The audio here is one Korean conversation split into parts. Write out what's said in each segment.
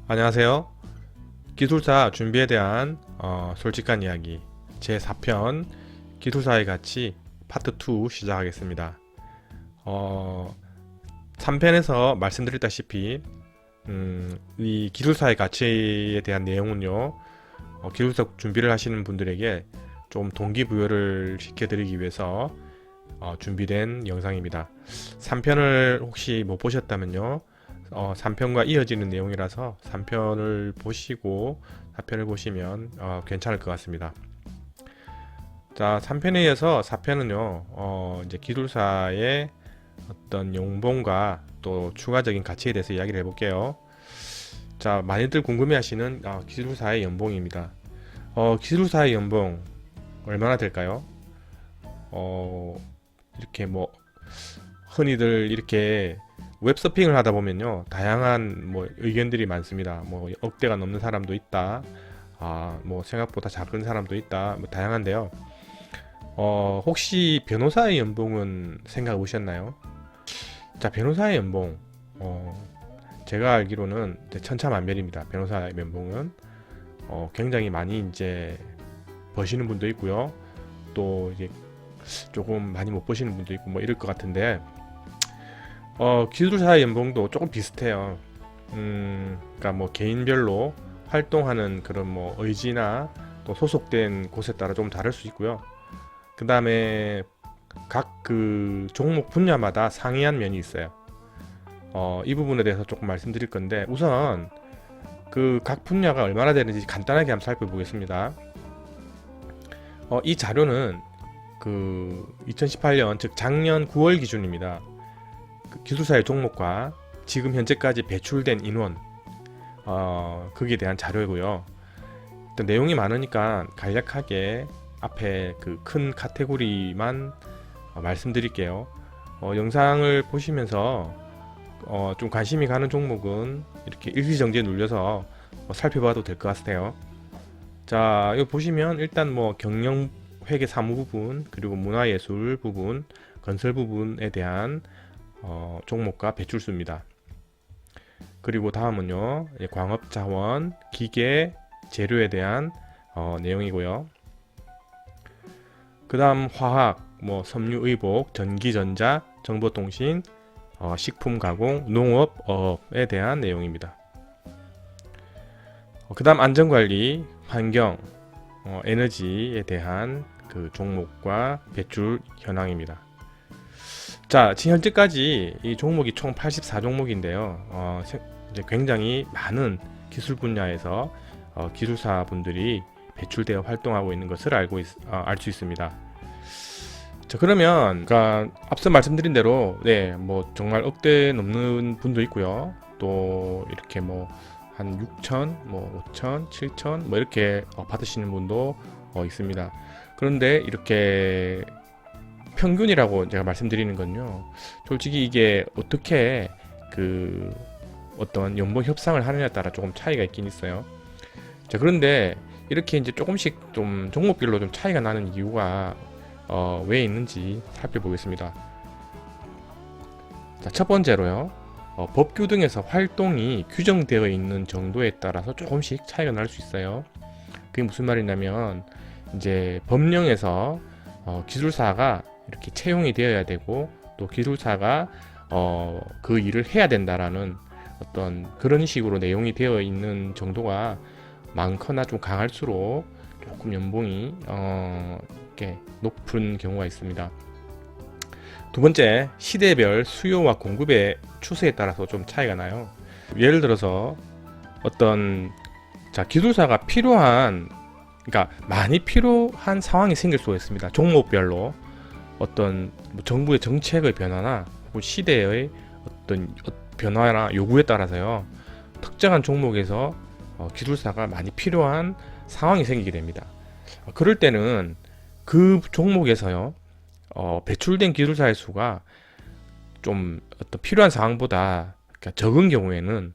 안녕하세요. 기술사 준비에 대한 솔직한 이야기 제4편 기술사의 가치 파트 2 시작하겠습니다. 어, 3편에서 말씀드렸다시피 이 기술사의 가치에 대한 내용은요, 기술사 준비를 하시는 분들에게 좀 동기부여를 시켜드리기 위해서 준비된 영상입니다. 3편을 혹시 못 보셨다면요, 3편과 이어지는 내용이라서 3편을 보시고 4편을 보시면 괜찮을 것 같습니다. 자, 3편에 이어서 4편은요, 이제 기술사의 어떤 연봉과 또 추가적인 가치에 대해서 이야기를 해볼게요. 자, 많이들 궁금해하시는 기술사의 연봉입니다. 기술사의 연봉 얼마나 될까요? 어, 이렇게 뭐 흔히들 이렇게 웹서핑을 하다 보면요, 다양한 뭐 의견들이 많습니다. 뭐 억대가 넘는 사람도 있다, 뭐 생각보다 작은 사람도 있다, 뭐 다양한데요. 혹시 변호사의 연봉은 생각해 보셨나요? 자, 변호사의 연봉, 제가 알기로는 이제 천차만별입니다. 변호사의 연봉은 굉장히 많이 이제 버시는 분도 있고요, 또 이제 조금 많이 못 버시는 분도 있고 뭐 이럴 것 같은데, 기술사의 연봉도 조금 비슷해요. 그러니까 뭐 개인별로 활동하는 그런 뭐 의지나 또 소속된 곳에 따라 좀 다를 수 있고요. 그 다음에 각 그 종목 분야마다 상이한 면이 있어요. 이 부분에 대해서 조금 말씀드릴 건데, 우선 그 각 분야가 얼마나 되는지 간단하게 한번 살펴보겠습니다. 이 자료는 그 2018년, 즉 작년 9월 기준입니다. 그 기술사의 종목과 지금 현재까지 배출된 인원, 거기에 대한 자료이고요. 일단 내용이 많으니까 간략하게 앞에 그 큰 카테고리만 말씀드릴게요. 영상을 보시면서 좀 관심이 가는 종목은 이렇게 일시정지에 눌려서 살펴봐도 될 것 같아요. 자, 여기 보시면 일단 뭐 경영 회계 사무 부분, 그리고 문화예술 부분, 건설 부분에 대한 종목과 배출수입니다. 그리고 다음은요, 광업자원, 기계, 재료에 대한 내용이고요. 그 다음 화학, 뭐 섬유의복, 전기전자, 정보통신, 식품가공, 농업, 어업에 대한 내용입니다. 그 다음 안전관리, 환경, 에너지에 대한 그 종목과 배출 현황입니다. 자, 지금 현재까지 이 종목이 총 84종목인데요. 이제 굉장히 많은 기술 분야에서 기술사 분들이 배출되어 활동하고 있는 것을 알 수 있습니다. 자, 그러면 그러니까 앞서 말씀드린 대로 뭐 정말 억대 넘는 분도 있고요. 또 이렇게 뭐 한 6천, 뭐 5천, 7천 뭐 이렇게 받으시는 분도 있습니다. 그런데 이렇게 평균이라고 제가 말씀드리는 건요, 솔직히 이게 어떻게 그 어떤 연봉 협상을 하느냐에 따라 조금 차이가 있긴 있어요. 자, 그런데 이렇게 이제 조금씩 좀 종목별로 좀 차이가 나는 이유가 왜 있는지 살펴보겠습니다. 자, 첫 번째로요, 법규 등에서 활동이 규정되어 있는 정도에 따라서 조금씩 차이가 날 수 있어요. 그게 무슨 말이냐면, 이제 법령에서 기술사가 이렇게 채용이 되어야 되고, 또 기술사가 그 일을 해야 된다라는 어떤 그런 식으로 내용이 되어 있는 정도가 많거나 좀 강할수록 조금 연봉이 이렇게 높은 경우가 있습니다. 두 번째, 시대별 수요와 공급의 추세에 따라서 좀 차이가 나요. 예를 들어서 어떤 기술사가 필요한, 그러니까 많이 필요한 상황이 생길 수가 있습니다. 종목별로 어떤 뭐 정부의 정책의 변화나 혹은 시대의 어떤 변화나 요구에 따라서요, 특정한 종목에서 기술사가 많이 필요한 상황이 생기게 됩니다. 그럴 때는 그 종목에서요, 배출된 기술사의 수가 좀 어떤 필요한 상황보다 적은 경우에는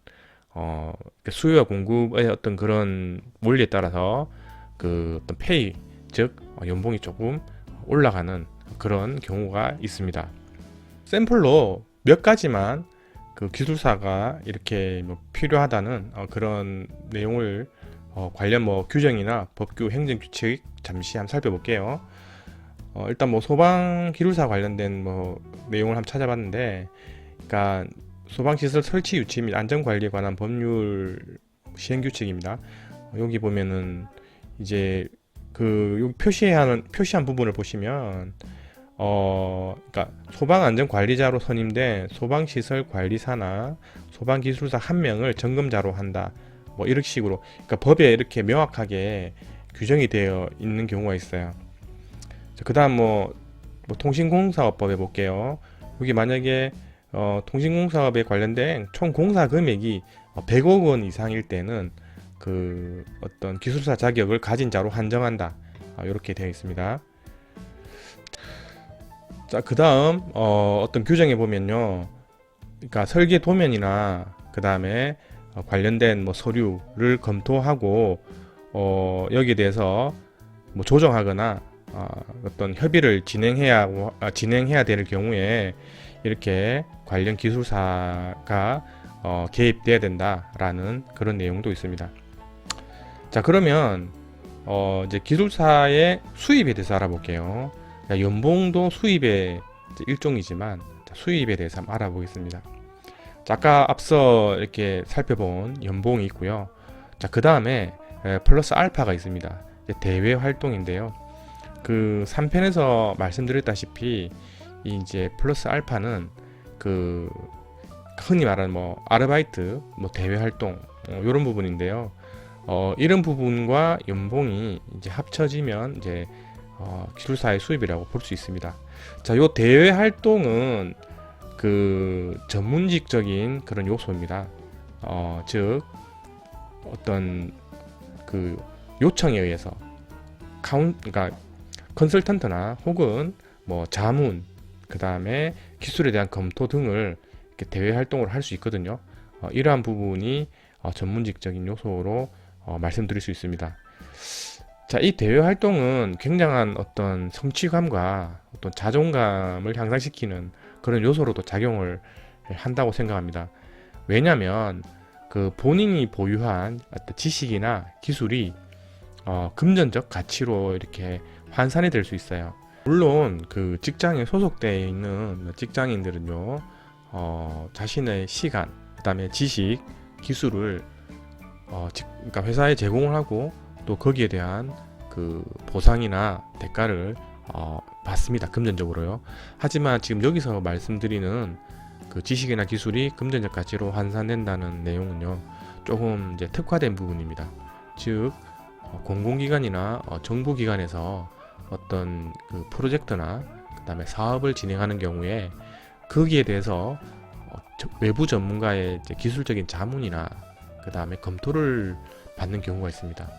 수요와 공급의 어떤 그런 원리에 따라서 그 어떤 페이, 즉 연봉이 조금 올라가는 그런 경우가 있습니다. 샘플로 몇 가지만 그 기술사가 이렇게 뭐 필요하다는 그런 내용을 관련 뭐 규정이나 법규, 행정규칙 잠시 한번 살펴볼게요. 일단 뭐 소방 기술사 관련된 뭐 내용을 한번 찾아봤는데, 그러니까 소방시설 설치 유치 및 안전관리에 관한 법률 시행규칙입니다. 여기 보면은 이제 그 여기 표시한 부분을 보시면 그러니까 소방안전관리자로 선임된 소방시설관리사나 소방기술사 한 명을 점검자로 한다. 뭐 이런 식으로, 그러니까 법에 이렇게 명확하게 규정이 되어 있는 경우가 있어요. 그 다음 뭐 통신공사업법에 볼게요. 여기 만약에 통신공사업에 관련된 총 공사 금액이 100억 원 이상일 때는 그 어떤 기술사 자격을 가진 자로 한정한다. 이렇게 되어 있습니다. 자, 그 다음 어떤 규정에 보면요, 그러니까 설계 도면이나 그 다음에 관련된 뭐 서류를 검토하고 여기에 대해서 뭐 조정하거나 어떤 협의를 진행해야 될 경우에 이렇게 관련 기술사가 개입돼야 된다라는 그런 내용도 있습니다. 자, 그러면 이제 기술사의 수입에 대해서 알아볼게요. 연봉도 수입의 일종이지만 수입에 대해서 한번 알아보겠습니다. 자, 아까 앞서 이렇게 살펴본 연봉이 있고요. 자, 그 다음에 플러스 알파가 있습니다. 대외 활동인데요. 그 3편에서 말씀드렸다시피 이제 플러스 알파는 그 흔히 말하는 뭐 아르바이트, 뭐 대외 활동 이런 부분인데요. 이런 부분과 연봉이 이제 합쳐지면 이제 기술사의 수입이라고 볼 수 있습니다. 자, 요 대외 활동은 그 전문직적인 그런 요소입니다. 즉 어떤 그 요청에 의해서 그러니까 컨설턴트나 혹은 뭐 자문, 그 다음에 기술에 대한 검토 등을 이렇게 대외 활동을 할 수 있거든요. 이러한 부분이 전문직적인 요소로 말씀드릴 수 있습니다. 자, 이 대외 활동은 굉장한 어떤 성취감과 어떤 자존감을 향상시키는 그런 요소로도 작용을 한다고 생각합니다. 왜냐하면 그 본인이 보유한 어떤 지식이나 기술이 금전적 가치로 이렇게 환산이 될 수 있어요. 물론 그 직장에 소속되어 있는 직장인들은요, 자신의 시간, 그다음에 지식, 기술을 그러니까 회사에 제공을 하고 또 거기에 대한 그 보상이나 대가를 받습니다. 금전적으로요. 하지만 지금 여기서 말씀드리는 그 지식이나 기술이 금전적 가치로 환산된다는 내용은요, 조금 이제 특화된 부분입니다. 즉 공공기관이나 정부기관에서 어떤 그 프로젝트나 그 다음에 사업을 진행하는 경우에 거기에 대해서 외부 전문가의 이제 기술적인 자문이나 그 다음에 검토를 받는 경우가 있습니다.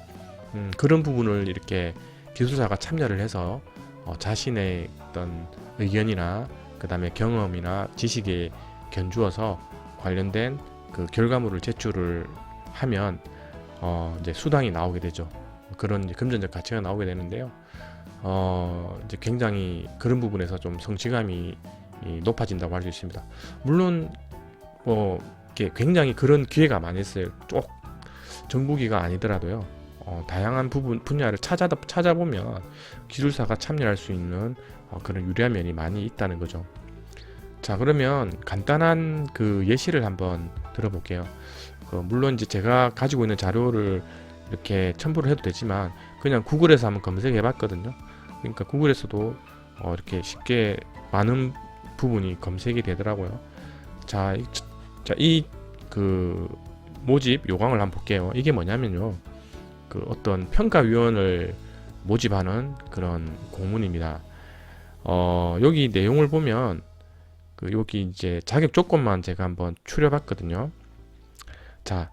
그런 부분을 이렇게 기술사가 참여를 해서 자신의 어떤 의견이나 그 다음에 경험이나 지식에 견주어서 관련된 그 결과물을 제출을 하면 이제 수당이 나오게 되죠. 그런 이제 금전적 가치가 나오게 되는데요. 이제 굉장히 그런 부분에서 좀 성취감이 높아진다고 할 수 있습니다. 물론 뭐 이렇게 굉장히 그런 기회가 많이 있어요. 쪽 정부기가 아니더라도요. 다양한 분야를 찾아보면 기술사가 참여할 수 있는 그런 유리한 면이 많이 있다는 거죠. 자, 그러면 간단한 그 예시를 한번 들어볼게요. 물론 이제 제가 가지고 있는 자료를 이렇게 첨부를 해도 되지만 그냥 구글에서 한번 검색해 봤거든요. 그러니까 구글에서도 이렇게 쉽게 많은 부분이 검색이 되더라고요. 자, 이 그 모집 요강을 한번 볼게요. 이게 뭐냐면요, 그 어떤 평가위원을 모집하는 그런 공문입니다. 여기 내용을 보면 여기 이제 자격 조건만 제가 한번 추려봤거든요. 자,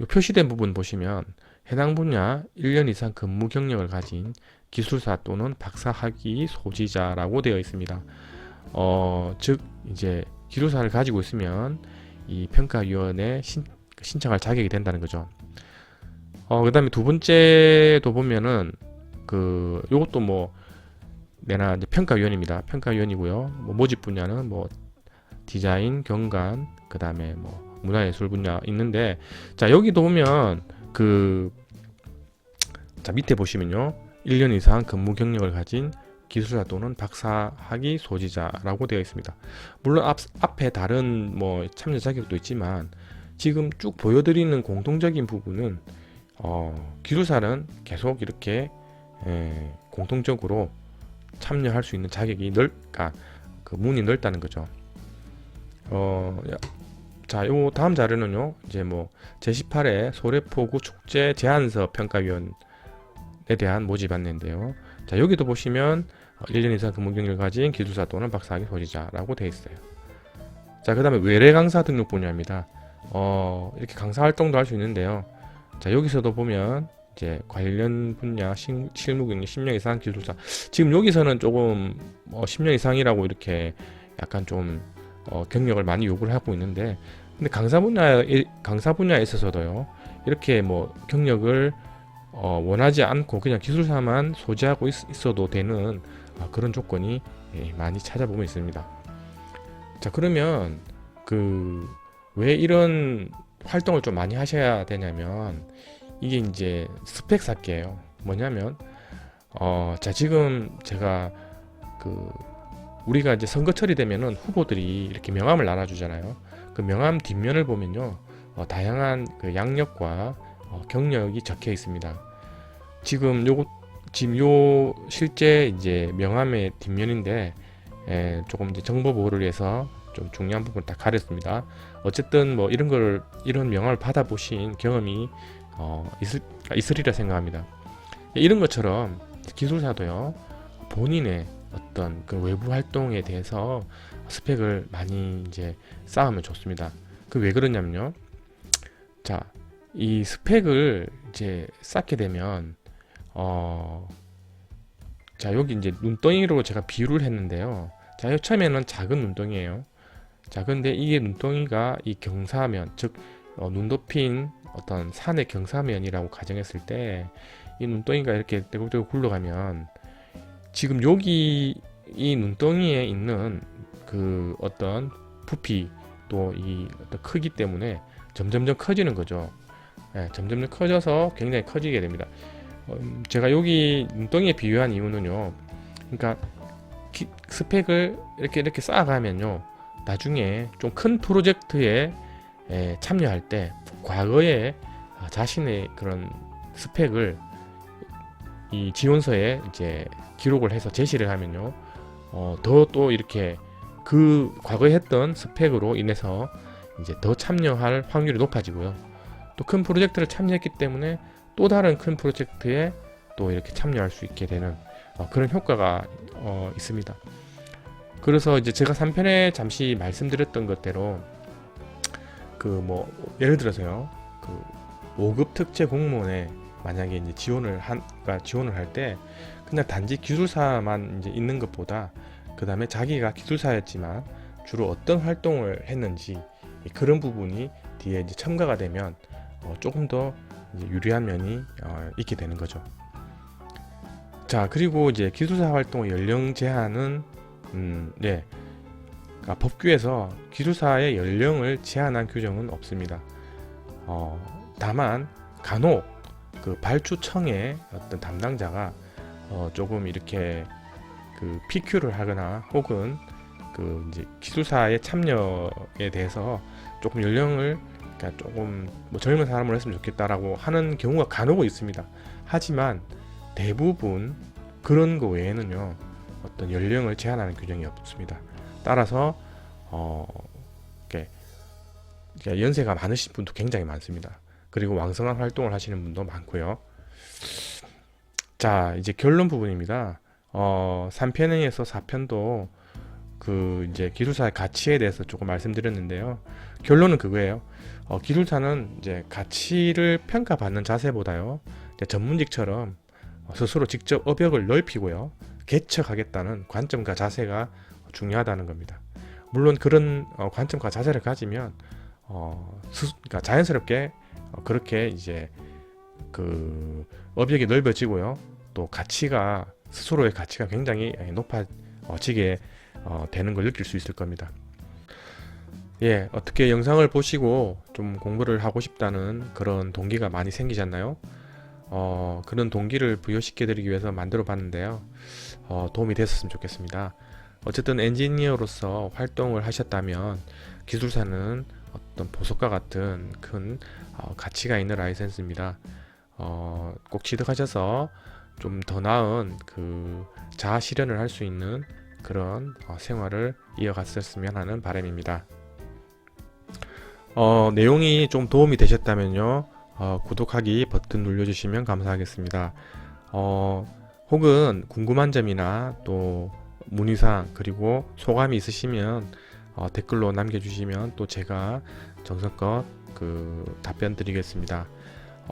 요 표시된 부분 보시면 해당 분야 1년 이상 근무 경력을 가진 기술사 또는 박사 학위 소지자라고 되어 있습니다. 즉 이제 기술사를 가지고 있으면 이 평가위원회 신청할 자격이 된다는 거죠. 그 다음에 두 번째도 보면은 요것도 뭐 내나 이제 평가위원입니다. 평가위원이고요. 뭐 모집 분야는 뭐 디자인, 경관, 그 그 다음에 뭐 문화예술 분야 있는데, 자 여기도 보면 자 밑에 보시면요, 1년 이상 근무 경력을 가진 기술사 또는 박사 학위 소지자라고 되어 있습니다. 물론 앞에 다른 뭐 참여 자격도 있지만 지금 쭉 보여드리는 공통적인 부분은 기술사는 계속 이렇게 공통적으로 참여할 수 있는 자격이 그러니까 그 문이 넓다는 거죠. 자, 요 다음 자료는요, 이제 뭐 제18회 소래포구 축제 제안서 평가위원에 대한 모집 안내인데요. 자, 여기도 보시면 1년 이상 근무 경력을 가진 기술사 또는 박사학위 소지자라고 되어 있어요. 자, 그 다음에 외래 강사 등록 분야입니다. 이렇게 강사 활동도 할 수 있는데요. 자, 여기서도 보면 이제 관련 분야 실무 경력 10년 이상 기술사. 지금 여기서는 조금 10년 이상이라고 이렇게 약간 좀 경력을 많이 요구를 하고 있는데, 근데 강사 분야에 있어서도요, 이렇게 뭐 경력을 원하지 않고 그냥 기술사만 소지하고 있어도 되는 그런 조건이 많이 찾아보면 있습니다. 자, 그러면 왜 이런 활동을 좀 많이 하셔야 되냐면, 이게 이제 스펙 쌓기예요. 뭐냐면 자, 지금 제가 우리가 이제 선거철이 되면은 후보들이 이렇게 명함을 나눠주잖아요. 그 명함 뒷면을 보면요, 다양한 그 양력과 경력이 적혀 있습니다. 지금 요 실제 이제 명함의 뒷면인데, 조금 이제 정보 보호를 위해서 좀 중요한 부분을 다 가렸습니다. 어쨌든 뭐 이런 명함을 받아보신 경험이 있으리라 생각합니다. 이런 것처럼 기술사도요, 본인의 어떤 그 외부 활동에 대해서 스펙을 많이 이제 쌓으면 좋습니다. 왜 그러냐면요, 자, 이 스펙을 이제 쌓게 되면 자, 여기 이제 눈덩이로 제가 비유를 했는데요. 자, 처음에는 작은 눈덩이에요. 자, 근데 이게 눈덩이가 이 경사면, 즉 눈 높인 어떤 산의 경사면이라고 가정했을 때, 이 눈덩이가 이렇게 떼굴떼굴 굴러가면 지금 여기 이 눈덩이에 있는 그 어떤 부피 또 이 어떤 크기 때문에 점점점 커지는 거죠. 점점점 커져서 굉장히 커지게 됩니다. 제가 여기 눈덩이에 비유한 이유는요, 그러니까 스펙을 이렇게 쌓아가면요, 나중에 좀 큰 프로젝트에 참여할 때 과거에 자신의 그런 스펙을 이 지원서에 이제 기록을 해서 제시를 하면요, 더 또 이렇게 그 과거에 했던 스펙으로 인해서 이제 더 참여할 확률이 높아지고요. 또 큰 프로젝트를 참여했기 때문에 또 다른 큰 프로젝트에 또 이렇게 참여할 수 있게 되는 그런 효과가 있습니다. 그래서 이제 제가 3편에 잠시 말씀드렸던 것대로 뭐 예를 들어서요, 5급 특채 공무원에 만약에 이제 지원을 할 때 그냥 단지 기술사만 이제 있는 것보다, 그 다음에 자기가 기술사였지만 주로 어떤 활동을 했는지 그런 부분이 뒤에 이제 첨가가 되면 조금 더 이제 유리한 면이 있게 되는 거죠. 자, 그리고 이제 기술사 활동의 연령 제한은 그러니까 법규에서 기술사의 연령을 제한한 규정은 없습니다. 다만 간혹 그 발주청의 어떤 담당자가 조금 이렇게 PQ를 하거나 혹은 이제 기술사의 참여에 대해서 조금 연령을, 그러니까 조금 뭐 젊은 사람을 했으면 좋겠다라고 하는 경우가 간혹 있습니다. 하지만 대부분 그런 거 외에는요, 어떤 연령을 제한하는 규정이 없습니다. 따라서 이렇게 연세가 많으신 분도 굉장히 많습니다. 그리고 왕성한 활동을 하시는 분도 많고요. 자, 이제 결론 부분입니다. 3편에서 4편도 이제 기술사의 가치에 대해서 조금 말씀드렸는데요. 결론은 그거예요. 기술사는 이제 가치를 평가받는 자세보다요, 이제 전문직처럼 스스로 직접 업역을 넓히고요, 개척하겠다는 관점과 자세가 중요하다는 겁니다. 물론 그런 관점과 자세를 가지면 그러니까 자연스럽게 그렇게 이제 업역이 넓어지고요, 또 스스로의 가치가 굉장히 높아지게 되는 걸 느낄 수 있을 겁니다. 예, 어떻게 영상을 보시고 좀 공부를 하고 싶다는 그런 동기가 많이 생기잖아요. 그런 동기를 부여시켜 드리기 위해서 만들어 봤는데요. 도움이 됐었으면 좋겠습니다. 어쨌든 엔지니어로서 활동을 하셨다면 기술사는 어떤 보석과 같은 큰 가치가 있는 라이센스입니다. 꼭 취득하셔서 좀 더 나은 그 자아 실현을 할 수 있는 그런 생활을 이어갔었으면 하는 바람입니다. 내용이 좀 도움이 되셨다면요, 구독하기 버튼 눌러주시면 감사하겠습니다. 혹은 궁금한 점이나 또 문의사항 그리고 소감이 있으시면 댓글로 남겨주시면 또 제가 정성껏 그 답변 드리겠습니다.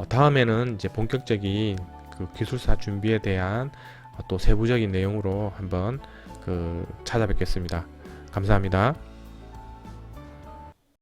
다음에는 이제 본격적인 그 기술사 준비에 대한 또 세부적인 내용으로 한번 그 찾아뵙겠습니다. 감사합니다.